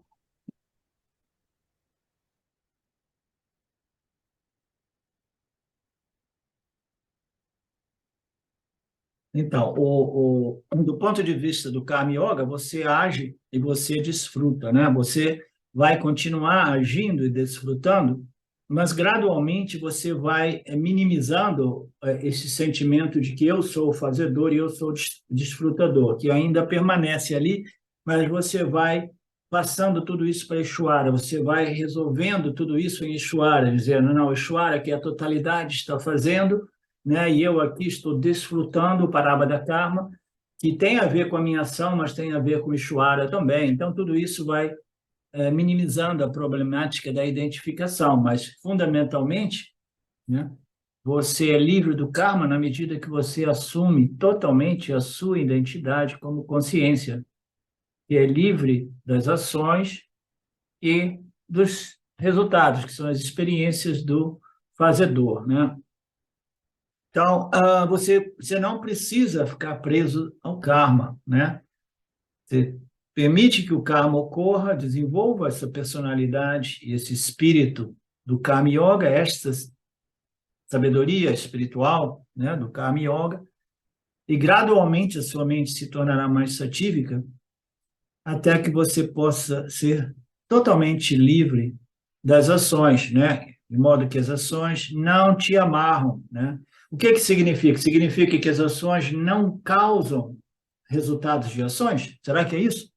Speaker 1: Então, do ponto de vista do Karma Yoga, você age e você desfruta, né? Você vai continuar agindo e desfrutando, mas gradualmente você vai minimizando esse sentimento de que eu sou o fazedor e eu sou o desfrutador, que ainda permanece ali, mas você vai passando tudo isso para Ishvara, você vai resolvendo tudo isso em Ishvara, dizendo, não, Ishvara que a totalidade está fazendo, né? E eu aqui estou desfrutando o Parabhada Karma, que tem a ver com a minha ação, mas tem a ver com o Ishvara também. Então, tudo isso vai minimizando a problemática da identificação, mas, fundamentalmente, né, você é livre do karma na medida que você assume totalmente a sua identidade como consciência, que é livre das ações e dos resultados, que são as experiências do fazedor, né? Então, você não precisa ficar preso ao karma, né? Você permite que o karma ocorra, desenvolva essa personalidade e esse espírito do Karma Yoga, esta sabedoria espiritual, né, do Karma Yoga, e gradualmente a sua mente se tornará mais satívica, até que você possa ser totalmente livre das ações, né? De modo que as ações não te amarram, né? O que significa? Significa que as ações não causam resultados de ações? Será que é isso?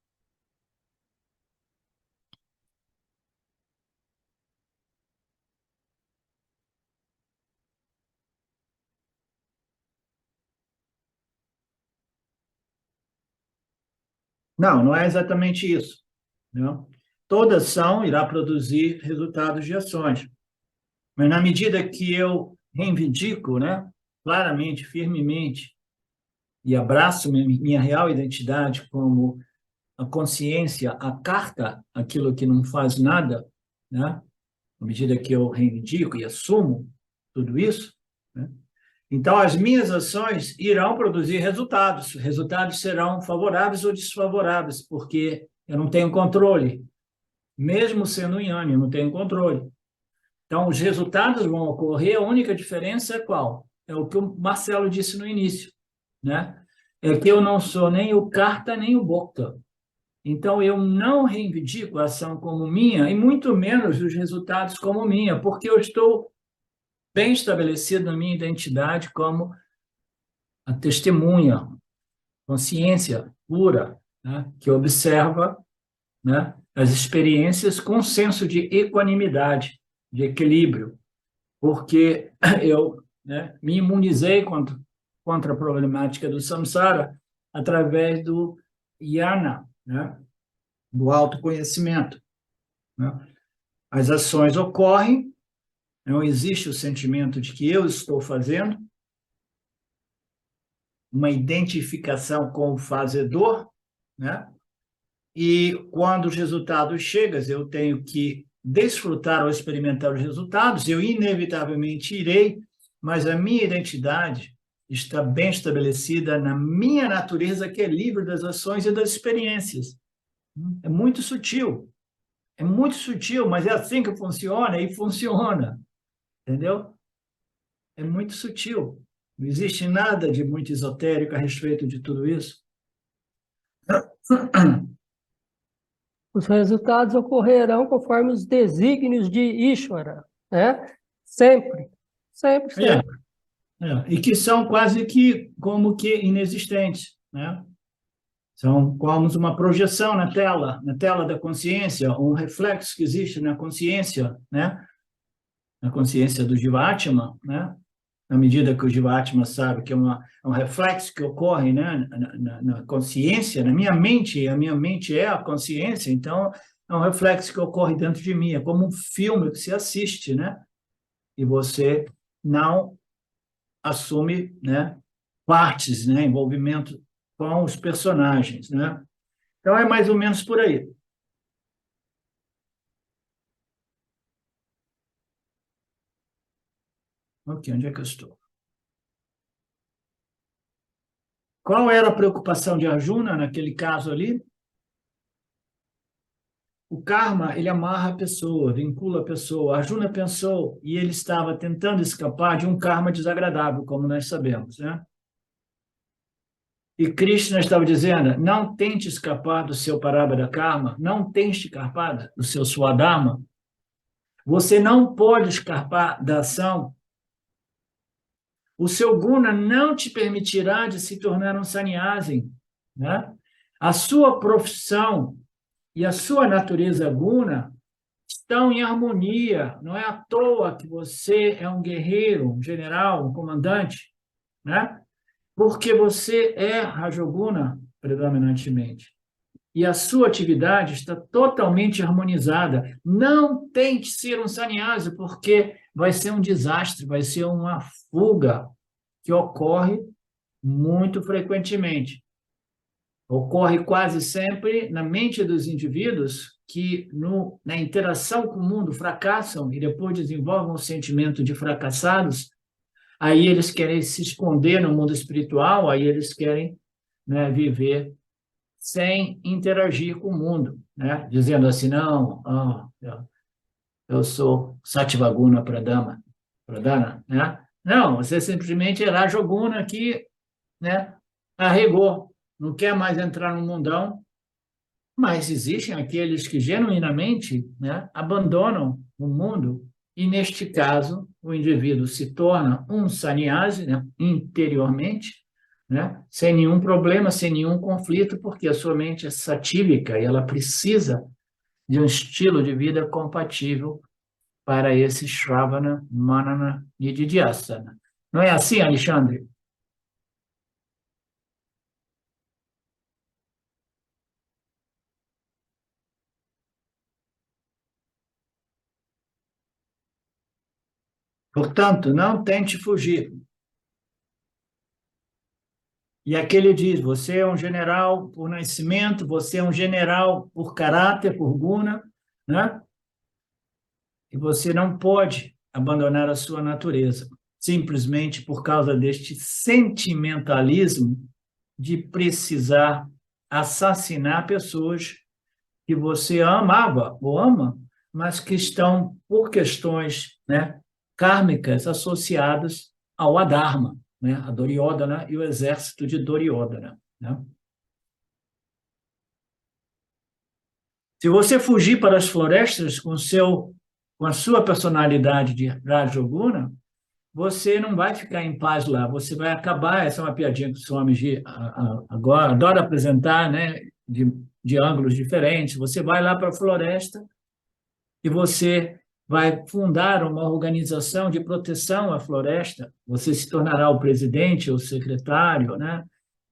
Speaker 1: Não, não é exatamente isso, não. Toda ação irá produzir resultados de ações, mas na medida que eu reivindico, né, claramente, firmemente, e abraço minha real identidade como a consciência acarta aquilo que não faz nada, né? À medida que eu reivindico e assumo tudo isso, né? Então, as minhas ações irão produzir resultados. Resultados serão favoráveis ou desfavoráveis, porque eu não tenho controle. Mesmo sendo Yanni, eu não tenho controle. Então, os resultados vão ocorrer, a única diferença é qual? É o que o Marcelo disse no início, né? É que eu não sou nem o Karta, nem o Bokta. Então, eu não reivindico a ação como minha, e muito menos os resultados como minha, porque eu estou bem estabelecido na minha identidade como a testemunha, consciência pura, né? Que observa, né, as experiências com senso de equanimidade, de equilíbrio, porque eu, né, me imunizei contra a problemática do samsara através do jnana, né, do autoconhecimento, né? As ações ocorrem, não existe o sentimento de que eu estou fazendo, uma identificação com o fazedor, né? E quando os resultados chegam, eu tenho que desfrutar ou experimentar os resultados, eu inevitavelmente irei, mas a minha identidade está bem estabelecida na minha natureza, que é livre das ações e das experiências. É muito sutil, mas é assim que funciona e funciona, entendeu? É muito sutil. Não existe nada de muito esotérico a respeito de tudo isso.
Speaker 2: Os resultados ocorrerão conforme os desígnios de Ishvara, né? Sempre, sempre,
Speaker 1: É,
Speaker 2: sempre.
Speaker 1: e que são quase que como que inexistentes, né? São como uma projeção na tela da consciência, um reflexo que existe na consciência, né? Na consciência do Jivatma, né? Na medida que o Jivatma sabe que é um reflexo que ocorre, né? Na consciência, na minha mente, e a minha mente é a consciência, então é um reflexo que ocorre dentro de mim, é como um filme que se assiste, né? E você não assume, né, partes, né, envolvimento com os personagens, né? Então é mais ou menos por aí. Ok, onde é que eu estou? Qual era a preocupação de Arjuna naquele caso ali? O karma, ele amarra a pessoa, vincula a pessoa. Arjuna pensou e ele estava tentando escapar de um karma desagradável, como nós sabemos, né? E Krishna estava dizendo, não tente escapar do seu parabara karma, não tente escapar do seu swadharma. Você não pode escapar da ação. O seu guna não te permitirá de se tornar um sannyasi, né? A sua profissão e a sua natureza guna estão em harmonia. Não é à toa que você é um guerreiro, um general, um comandante, né? Porque você é rajoguna predominantemente. E a sua atividade está totalmente harmonizada. Não tente ser um sannyasi, porque vai ser um desastre, vai ser uma fuga que ocorre muito frequentemente. Ocorre quase sempre na mente dos indivíduos que, na interação com o mundo, fracassam e depois desenvolvem um sentimento de fracassados. Aí eles querem se esconder no mundo espiritual, aí eles querem, né, viver sem interagir com o mundo, né? Dizendo assim, não, eu sou Satyavaguna Pradana, né? Não, você simplesmente é Rajoguna que, né, arregou, não quer mais entrar no mundão, mas existem aqueles que genuinamente, né, abandonam o mundo e, neste caso, o indivíduo se torna um sannyasi, né, interiormente, né, sem nenhum problema, sem nenhum conflito, porque a sua mente é satívica e ela precisa de um estilo de vida compatível para esse Shravana, Manana e Didhyasana. Não é assim, Alexandre? Portanto, não tente fugir. E aqui ele diz, você é um general por nascimento, você é um general por caráter, por guna, né? E você não pode abandonar a sua natureza, simplesmente por causa deste sentimentalismo de precisar assassinar pessoas que você amava ou ama, mas que estão, por questões, né, kármicas, associadas ao Adharma, né, a Duryodhana e o exército de Duryodhana. Né? Se você fugir para as florestas com a sua personalidade de Rajoguna, você não vai ficar em paz lá, você vai acabar, essa é uma piadinha que o Swamiji agora adora apresentar, né, de ângulos diferentes, você vai lá para a floresta e você vai fundar uma organização de proteção à floresta, você se tornará o presidente ou secretário, né,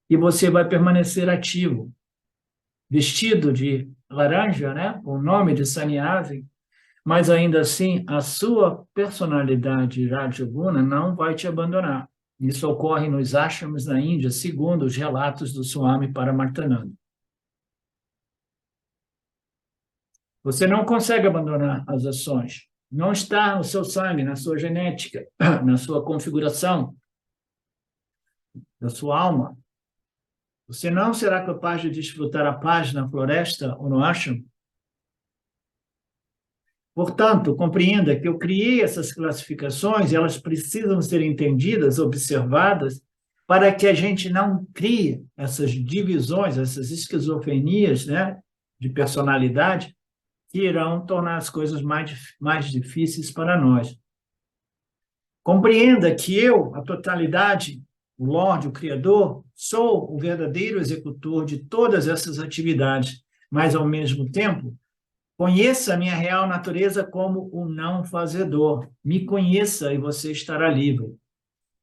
Speaker 1: e você vai permanecer ativo, vestido de laranja, né, com o nome de sannyasi, mas ainda assim a sua personalidade Rajoguna não vai te abandonar. Isso ocorre nos ashrams na Índia, segundo os relatos do Swami Paramarthananda. Você não consegue abandonar as ações. Não está no seu sangue, na sua genética, na sua configuração, da sua alma. Você não será capaz de desfrutar a paz na floresta ou no ashram. Portanto, compreenda que eu criei essas classificações e elas precisam ser entendidas, observadas, para que a gente não crie essas divisões, essas esquizofrenias, né, de personalidade, que irão tornar as coisas mais difíceis para nós. Compreenda que eu, a totalidade, o Lorde, o Criador, sou o verdadeiro executor de todas essas atividades, mas, ao mesmo tempo, conheça a minha real natureza como o não fazedor. Me conheça e você estará livre.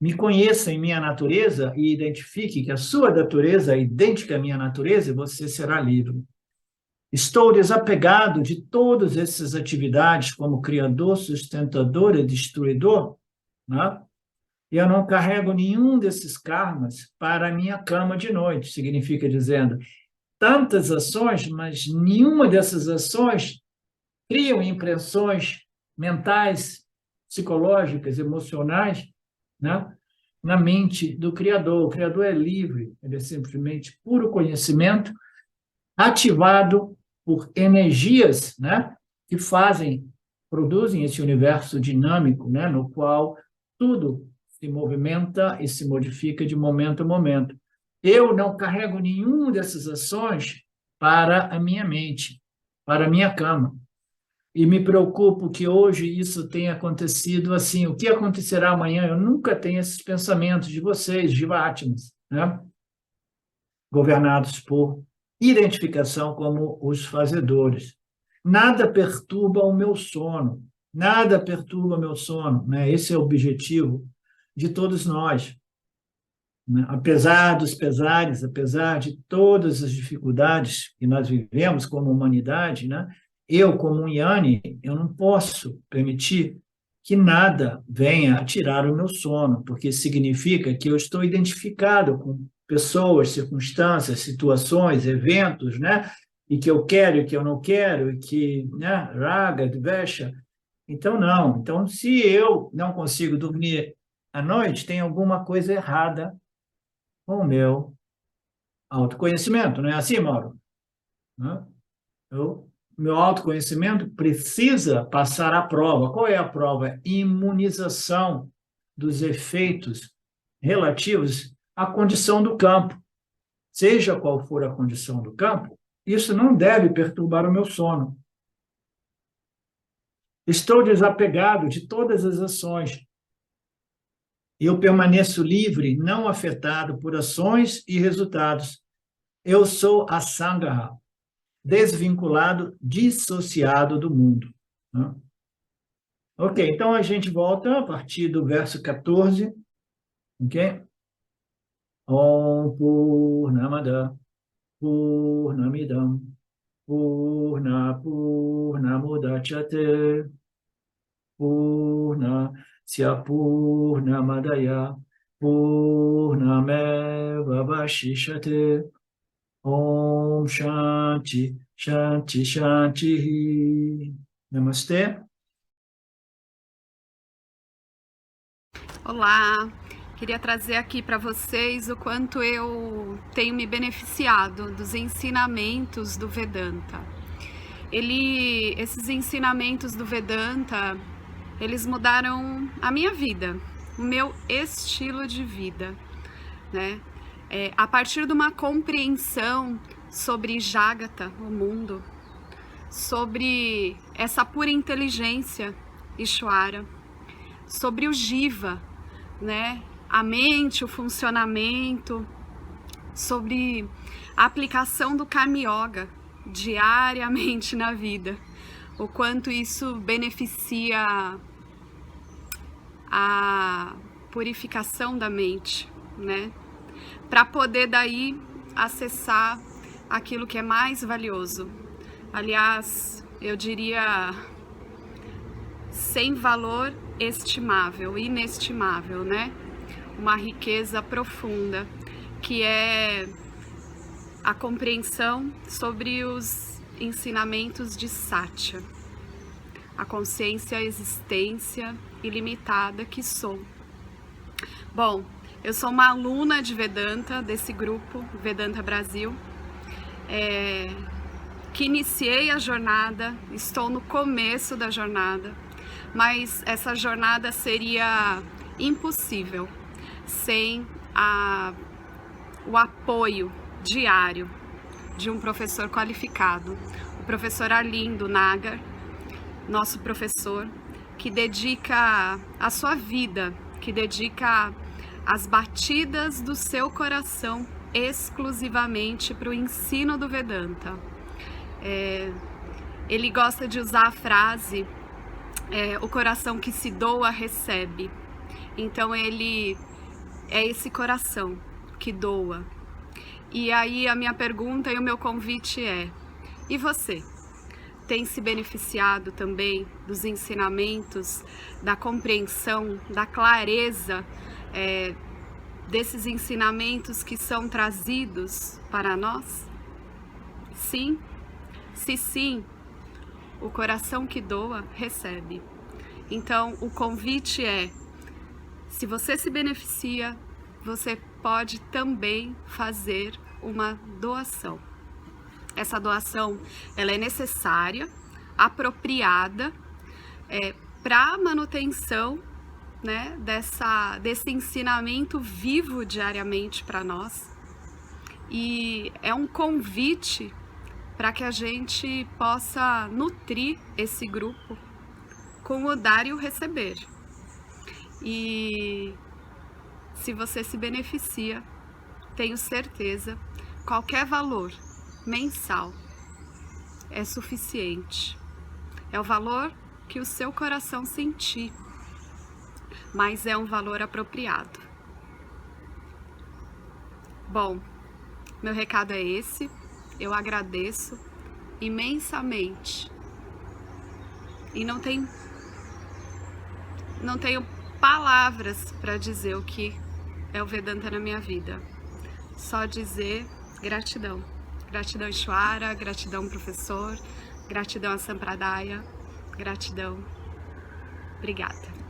Speaker 1: Me conheça em minha natureza e identifique que a sua natureza é idêntica à minha natureza e você será livre. Estou desapegado de todas essas atividades como criador, sustentador e destruidor, né? E eu não carrego nenhum desses karmas para a minha cama de noite, significa dizendo, tantas ações, mas nenhuma dessas ações criam impressões mentais, psicológicas, emocionais, né? Na mente do Criador. O Criador é livre, ele é simplesmente puro conhecimento, ativado por energias, né? Que produzem esse universo dinâmico, né? No qual tudo se movimenta e se modifica de momento a momento. Eu não carrego nenhuma dessas ações para a minha mente, para a minha cama. E me preocupo que hoje isso tenha acontecido assim. O que acontecerá amanhã? Eu nunca tenho esses pensamentos de vocês, Jivatmas, né? Governados por identificação como os fazedores. Nada perturba o meu sono, nada perturba o meu sono, né? Esse é o objetivo de todos nós. Né? Apesar dos pesares, apesar de todas as dificuldades que nós vivemos como humanidade, né? Eu, como um Yani, eu não posso permitir que nada venha tirar o meu sono, porque significa que eu estou identificado com pessoas, circunstâncias, situações, eventos, né? E que eu quero e que eu não quero, e que, né? Raga, dvesha. Então, não. Então, se eu não consigo dormir à noite, tem alguma coisa errada com o meu autoconhecimento, não é assim, Mauro? Né? Meu autoconhecimento precisa passar a prova. Qual é a prova? Imunização dos efeitos relativos à condição do campo. Seja qual for a condição do campo, isso não deve perturbar o meu sono. Estou desapegado de todas as ações. Eu permaneço livre, não afetado por ações e resultados. Eu sou a Sangha, desvinculado, dissociado do mundo. Né? Ok, então a gente volta a partir do verso 14, ok? Om Purnamada Purnamidam Purnamudachyate Purnasya Purnamadaya Purnameva Vashishyate. Om Shanti, Shanti, Shanti. Namastê.
Speaker 3: Olá, queria trazer aqui para vocês o quanto eu tenho me beneficiado dos ensinamentos do Vedanta. Esses ensinamentos do Vedanta, eles mudaram a minha vida, o meu estilo de vida, né? A partir de uma compreensão sobre Jagata, o mundo, sobre essa pura inteligência, Ishvara, sobre o Jiva, né? A mente, o funcionamento, sobre a aplicação do Karma Yoga diariamente na vida, o quanto isso beneficia a purificação da mente, né? Para poder daí acessar aquilo que é mais valioso. Aliás, eu diria sem valor estimável, inestimável, né? Uma riqueza profunda, que é a compreensão sobre os ensinamentos de Satya, a consciência, a existência ilimitada que sou. Bom, eu sou uma aluna de Vedanta, desse grupo Vedanta Brasil, que iniciei a jornada, estou no começo da jornada, mas essa jornada seria impossível sem o apoio diário de um professor qualificado, o professor Arlindo Nagar, nosso professor, que dedica a sua vida, que dedica as batidas do seu coração exclusivamente para o ensino do Vedanta. Ele gosta de usar a frase o coração que se doa recebe. Então ele é esse coração que doa. E aí a minha pergunta e o meu convite é: e você? Tem se beneficiado também dos ensinamentos, da compreensão, da clareza desses ensinamentos que são trazidos para nós? Sim? Se sim, o coração que doa recebe. Então o convite é: se você se beneficia, você pode também fazer uma doação. Essa doação, ela é necessária, apropriada, para a manutenção, né, desse ensinamento vivo diariamente para nós. E é um convite para que a gente possa nutrir esse grupo com o dar e o receber. E se você se beneficia, tenho certeza, qualquer valor mensal é suficiente. É o valor que o seu coração sentir, mas é um valor apropriado. Bom, meu recado é esse. Eu agradeço imensamente e não tenho palavras para dizer o que é o Vedanta na minha vida. Só dizer gratidão. Gratidão Ishvara, gratidão professor, gratidão a Sampradaya, gratidão. Obrigada.